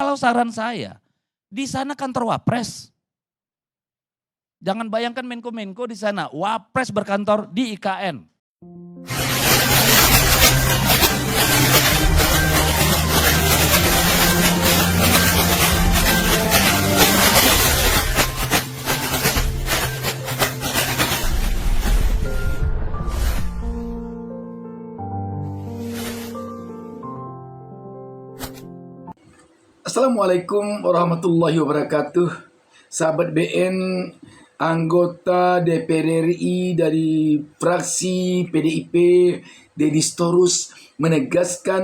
Kalau saran saya, di sana kantor Wapres. Jangan bayangkan Menko-Menko di sana, Wapres berkantor di IKN. Assalamualaikum warahmatullahi wabarakatuh. Sahabat BN, anggota DPR RI dari fraksi PDIP, Deddy Storus, menegaskan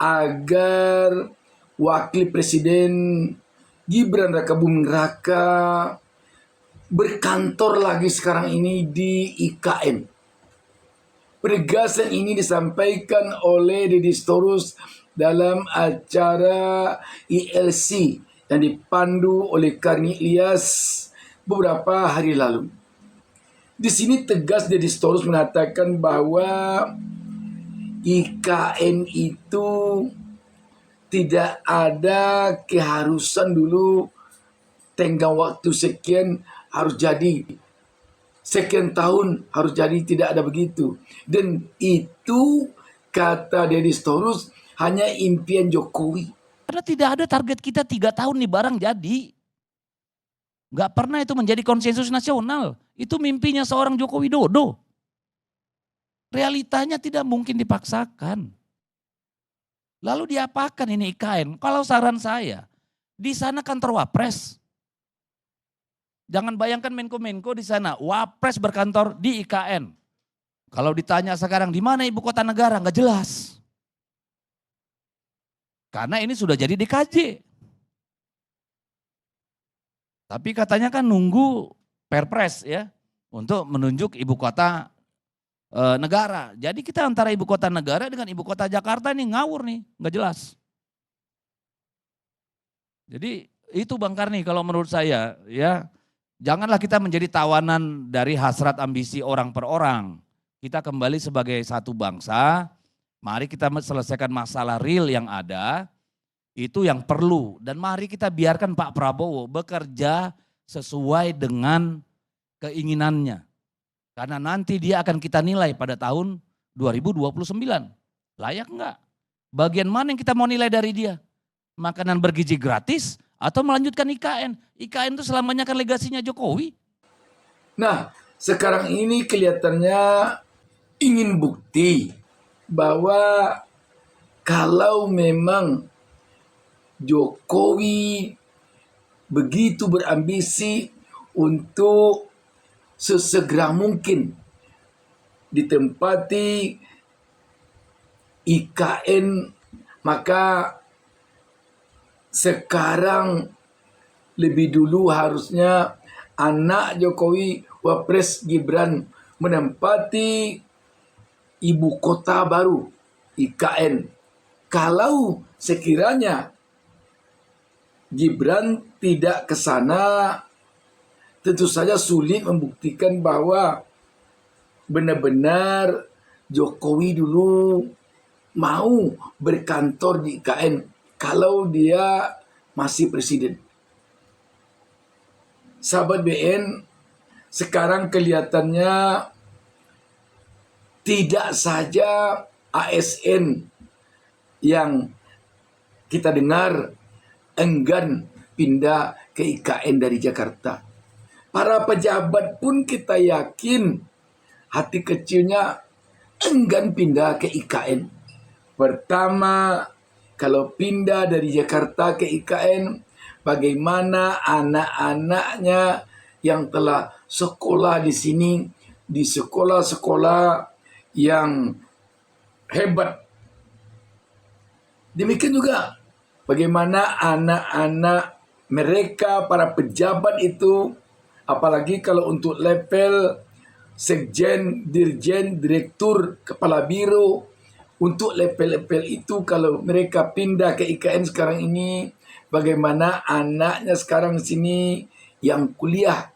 agar Wakil Presiden Gibran Rakabuming Raka berkantor lagi sekarang ini di IKN. Penegasan ini disampaikan oleh Deddy Storus dalam acara ILC yang dipandu oleh Karni Ilyas beberapa hari lalu. Di sini tegas Deddy Storus mengatakan bahwa IKN itu tidak ada keharusan dulu tenggang waktu sekian harus jadi, sekian tahun harus jadi, tidak ada begitu. Dan itu kata Deddy Storus hanya impian Jokowi. Karena tidak ada target kita 3 tahun nih barang jadi. Gak pernah itu menjadi konsensus nasional. Itu mimpinya seorang Joko Widodo. Realitanya tidak mungkin dipaksakan. Lalu diapakan ini IKN? Kalau saran saya, di sana kantor Wapres. Jangan bayangkan Menko-Menko di sana, Wapres berkantor di IKN. Kalau ditanya sekarang di mana ibu kota negara, nggak jelas. Karena ini sudah jadi DKJ. Tapi katanya kan nunggu Perpres ya untuk menunjuk ibu kota negara. Jadi kita antara ibu kota negara dengan ibu kota Jakarta ini ngawur nih, nggak jelas. Jadi itu Bang Karni kalau menurut saya ya, janganlah kita menjadi tawanan dari hasrat ambisi orang per orang. Kita kembali sebagai satu bangsa. Mari kita selesaikan masalah real yang ada, itu yang perlu. Dan mari kita biarkan Pak Prabowo bekerja sesuai dengan keinginannya. Karena nanti dia akan kita nilai pada tahun 2029. Layak enggak? Bagian mana yang kita mau nilai dari dia? Makanan bergizi gratis atau melanjutkan IKN? IKN itu selamanya kan legasinya Jokowi. Nah, sekarang ini kelihatannya ingin bukti bahwa kalau memang Jokowi begitu berambisi untuk sesegera mungkin ditempati IKN, maka sekarang lebih dulu harusnya anak Jokowi, Wapres Gibran, menempati ibu kota baru, IKN. Kalau sekiranya Gibran tidak ke sana, tentu saja sulit membuktikan bahwa benar-benar Jokowi dulu mau berkantor di IKN kalau dia masih presiden. Sahabat BN, sekarang kelihatannya tidak saja ASN yang kita dengar enggan pindah ke IKN dari Jakarta. Para pejabat pun kita yakin hati kecilnya enggan pindah ke IKN. Pertama, kalau pindah dari Jakarta ke IKN, bagaimana anak-anaknya yang telah sekolah di sini, di sekolah-sekolah yang hebat. Demikian juga bagaimana anak-anak mereka, para pejabat itu, apalagi kalau untuk level sekjen, dirjen, direktur, kepala biro, untuk level-level itu kalau mereka pindah ke IKN sekarang ini, bagaimana anaknya sekarang sini yang kuliah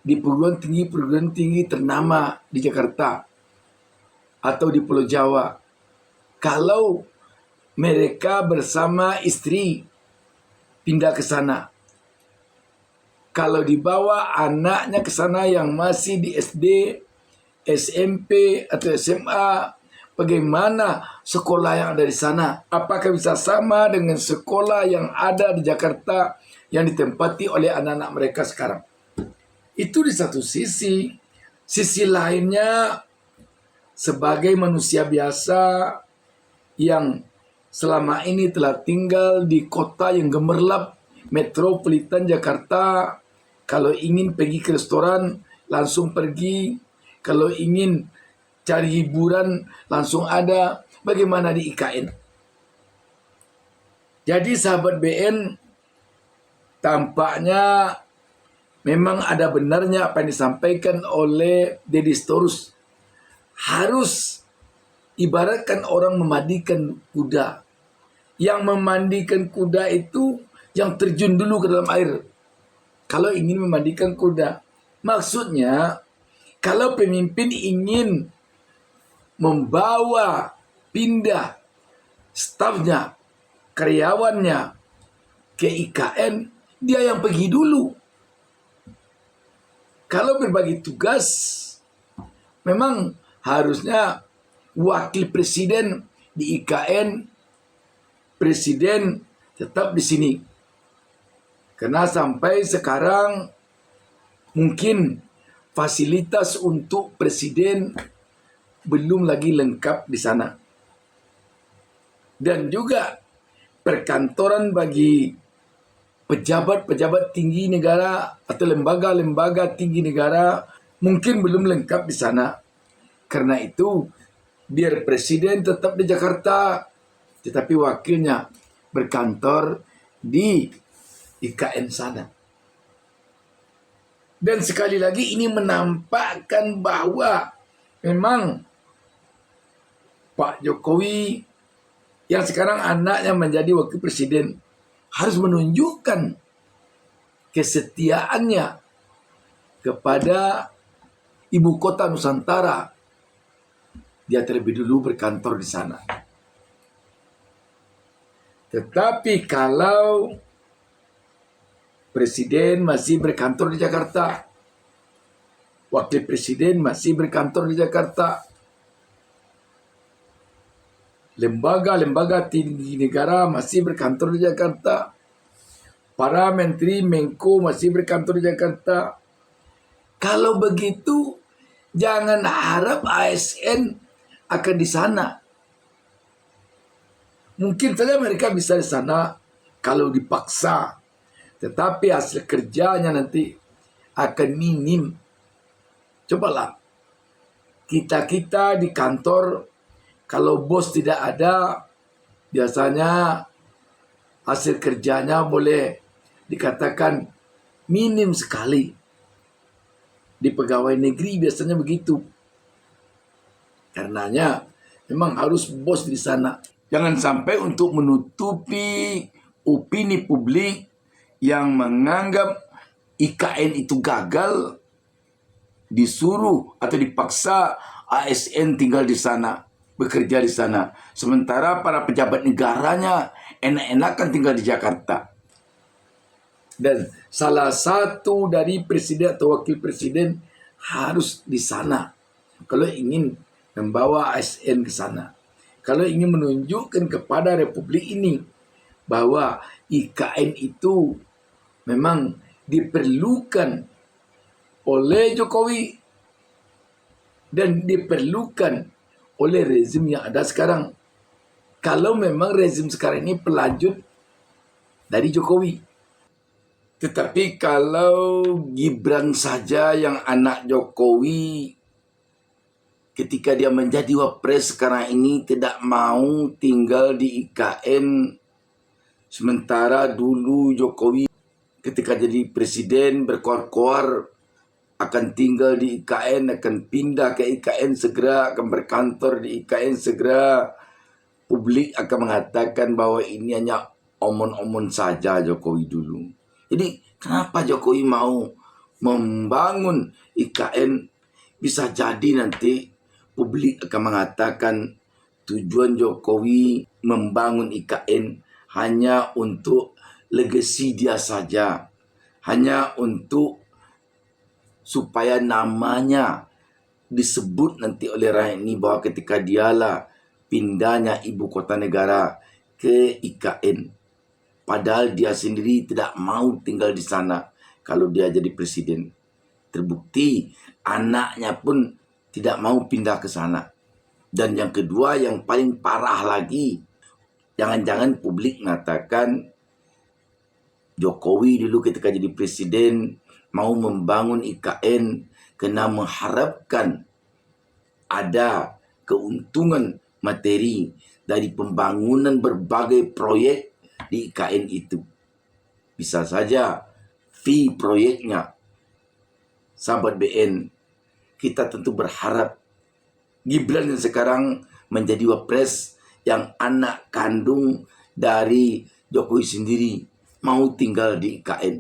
di perguruan tinggi ternama di Jakarta atau di Pulau Jawa. Kalau mereka bersama istri pindah ke sana. Kalau dibawa anaknya ke sana yang masih di SD, SMP atau SMA, bagaimana sekolah yang ada di sana? Apakah bisa sama dengan sekolah yang ada di Jakarta yang ditempati oleh anak-anak mereka sekarang? Itu di satu sisi. Sisi lainnya, sebagai manusia biasa yang selama ini telah tinggal di kota yang gemerlap, metropolitan Jakarta, kalau ingin pergi ke restoran, langsung pergi. Kalau ingin cari hiburan, langsung ada. Bagaimana di IKN? Jadi sahabat BN, tampaknya memang ada benarnya apa yang disampaikan oleh Deddy Storus. Harus ibaratkan orang memandikan kuda. Yang memandikan kuda itu yang terjun dulu ke dalam air. Kalau ingin memandikan kuda. Maksudnya, kalau pemimpin ingin membawa pindah stafnya, karyawannya ke IKN, dia yang pergi dulu. Kalau berbagi tugas, memang harusnya wakil presiden di IKN, presiden tetap di sini. Karena sampai sekarang mungkin fasilitas untuk presiden belum lagi lengkap di sana. Dan juga perkantoran bagi pejabat-pejabat tinggi negara atau lembaga-lembaga tinggi negara mungkin belum lengkap di sana. Karena itu, biar presiden tetap di Jakarta, tetapi wakilnya berkantor di IKN sana. Dan sekali lagi ini menampakkan bahwa memang Pak Jokowi yang sekarang anaknya menjadi wakil presiden harus menunjukkan kesetiaannya kepada ibu kota Nusantara. Dia terlebih dulu berkantor di sana. Tetapi kalau presiden masih berkantor di Jakarta, wakil presiden masih berkantor di Jakarta, lembaga-lembaga tinggi negara masih berkantor di Jakarta, para menteri, menko masih berkantor di Jakarta. Kalau begitu, jangan harap ASN akan di sana. Mungkin saja mereka bisa di sana kalau dipaksa. Tetapi hasil kerjanya nanti akan minim. Cobalah. Kita di kantor, kalau bos tidak ada, biasanya hasil kerjanya boleh dikatakan minim sekali. Di pegawai negeri biasanya begitu. Karenanya memang harus bos di sana. Jangan sampai untuk menutupi opini publik yang menganggap IKN itu gagal, disuruh atau dipaksa ASN tinggal di sana, bekerja di sana. Sementara para pejabat negaranya enak-enakan tinggal di Jakarta. Dan salah satu dari presiden atau wakil presiden harus di sana. Kalau ingin membawa ASN ke sana. Kalau ingin menunjukkan kepada Republik ini bahwa IKN itu memang diperlukan oleh Jokowi dan diperlukan oleh rezim yang ada sekarang. Kalau memang rezim sekarang ini pelanjut dari Jokowi. Tetapi kalau Gibran saja yang anak Jokowi, ketika dia menjadi wapres sekarang ini tidak mau tinggal di IKN, sementara dulu Jokowi ketika jadi presiden berkoar-koar akan tinggal di IKN, akan pindah ke IKN segera, akan berkantor di IKN segera. Publik akan mengatakan bahwa ini hanya omon-omon saja Jokowi dulu. Jadi kenapa Jokowi mau membangun IKN? Bisa jadi nanti publik akan mengatakan tujuan Jokowi membangun IKN hanya untuk legasi dia saja, hanya untuk supaya namanya disebut nanti oleh rakyat ini bahwa ketika dialah pindahnya ibu kota negara ke IKN. Padahal dia sendiri tidak mau tinggal di sana kalau dia jadi presiden. Terbukti anaknya pun tidak mau pindah ke sana. Dan yang kedua yang paling parah lagi, jangan-jangan publik mengatakan Jokowi dulu ketika jadi presiden mau membangun IKN kena mengharapkan ada keuntungan materi dari pembangunan berbagai proyek di IKN itu. Bisa saja fee proyeknya, sahabat BN, kita tentu berharap Gibran yang sekarang menjadi wapres yang anak kandung dari Jokowi sendiri mau tinggal di IKN.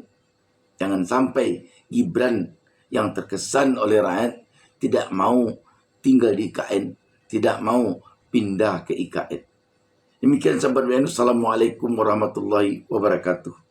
Jangan sampai Gibran yang terkesan oleh rakyat tidak mau tinggal di IKN, tidak mau pindah ke IKN. Demikian sahabat BN. Assalamualaikum warahmatullahi wabarakatuh.